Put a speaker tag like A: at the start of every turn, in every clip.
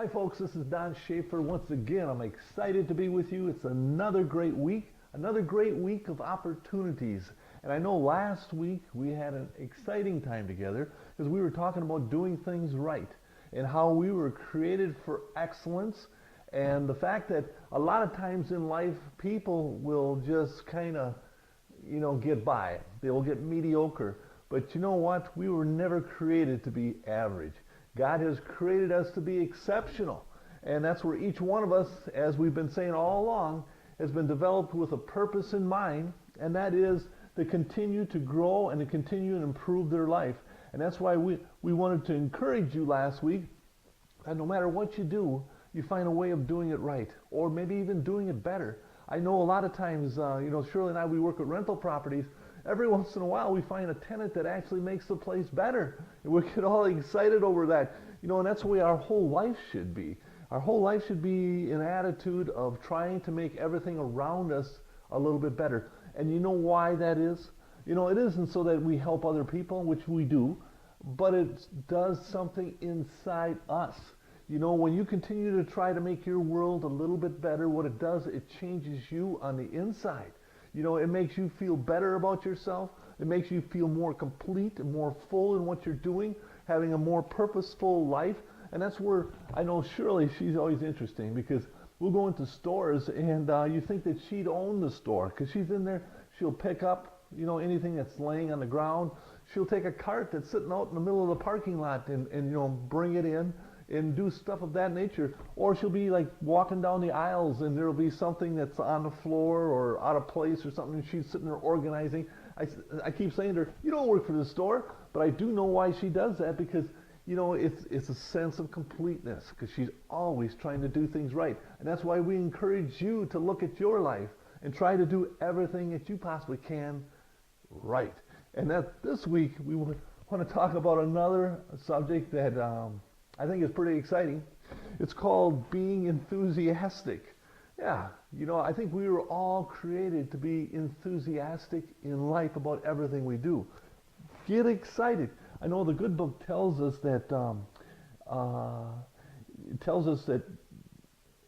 A: Hi folks, this is Don Schaefer. Once again, I'm excited to be with you. It's another great week of opportunities. And I know last week we had an exciting time together because we were talking about doing things right and how we were created for excellence, and the fact that a lot of times in life people will just kind of, get by. They will get mediocre. But you know what? We were never created to be average. God has created us to be exceptional. And that's where each one of us, as we've been saying all along, has been developed with a purpose in mind, and that is to continue to grow and to continue and improve their life. And that's why we wanted to encourage you last week that no matter what you do, you find a way of doing it right, or maybe even doing it better. I know a lot of times, Shirley and I, we work at rental properties. Every once in a while we find a tenant that actually makes the place better. And we get all excited over that. And that's the way our whole life should be. Our whole life should be an attitude of trying to make everything around us a little bit better. And you know why that is? It isn't so that we help other people, which we do, but it does something inside us. When you continue to try to make your world a little bit better, what it does, it changes you on the inside. It makes you feel better about yourself. It makes you feel more complete and more full in what you're doing, having a more purposeful life. And that's where I know Shirley, she's always interesting because we'll go into stores and you think that she'd own the store because she's in there. She'll pick up, anything that's laying on the ground. She'll take a cart that's sitting out in the middle of the parking lot and bring it in and do stuff of that nature. Or she'll be like walking down the aisles and there'll be something that's on the floor or out of place or something, and she's sitting there organizing. I keep saying to her, you don't work for the store, but I do know why she does that because it's a sense of completeness because she's always trying to do things right. And that's why we encourage you to look at your life and try to do everything that you possibly can right. And that this week we want to talk about another subject that I think is pretty exciting. It's called being enthusiastic. Yeah, I think we were all created to be enthusiastic in life about everything we do. Get excited. I know the good book tells us that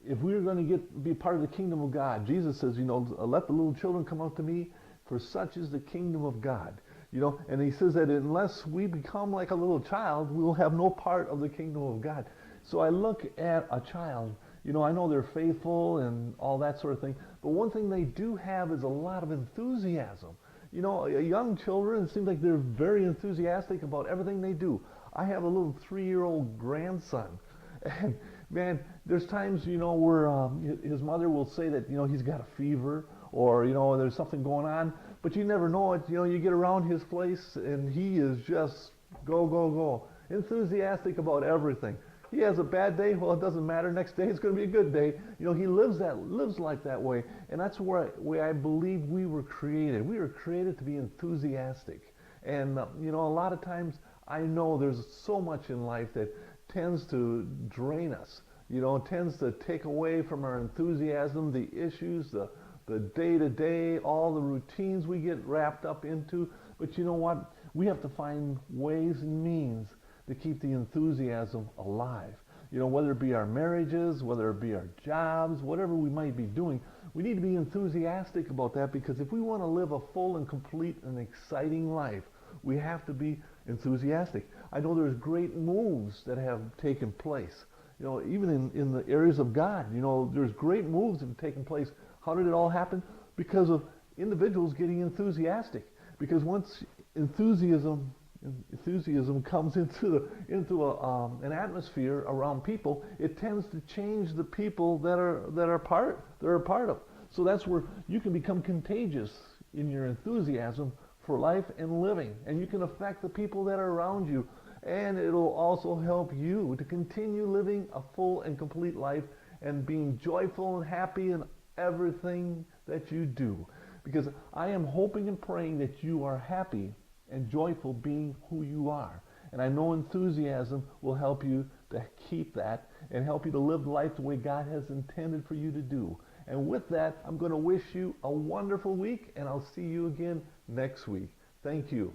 A: if we're going to be part of the kingdom of God, Jesus says, let the little children come out to me, for such is the kingdom of God. And he says that unless we become like a little child, we will have no part of the kingdom of God. So I look at a child, I know they're faithful and all that sort of thing, but one thing they do have is a lot of enthusiasm. Young children, it seems like they're very enthusiastic about everything they do. I have a little 3-year-old grandson, and man, there's times, where his mother will say that, he's got a fever, or, there's something going on, but you never know it. You get around his place and he is just go, enthusiastic about everything. He has a bad day, well, it doesn't matter. Next day it's going to be a good day. He lives like that way, and that's where I believe we were created. We were created to be enthusiastic, and a lot of times I know there's so much in life that tends to drain us. Tends to take away from our enthusiasm, the issues, the day-to-day, all the routines we get wrapped up into. But you know what? We have to find ways and means to keep the enthusiasm alive. Whether it be our marriages, whether it be our jobs, whatever we might be doing, we need to be enthusiastic about that, because if we want to live a full and complete and exciting life, we have to be enthusiastic. I know there's great moves that have taken place. Even in the areas of God, there's great moves that have taken place. How did it all happen? Because of individuals getting enthusiastic. Because once enthusiasm comes into an atmosphere around people, it tends to change the people that are a part of. So that's where you can become contagious in your enthusiasm for life and living, and you can affect the people that are around you, and it'll also help you to continue living a full and complete life and being joyful and happy in everything that you do. Because I am hoping and praying that you are happy and joyful being who you are. And I know enthusiasm will help you to keep that and help you to live life the way God has intended for you to do. And with that, I'm going to wish you a wonderful week, and I'll see you again next week. Thank you.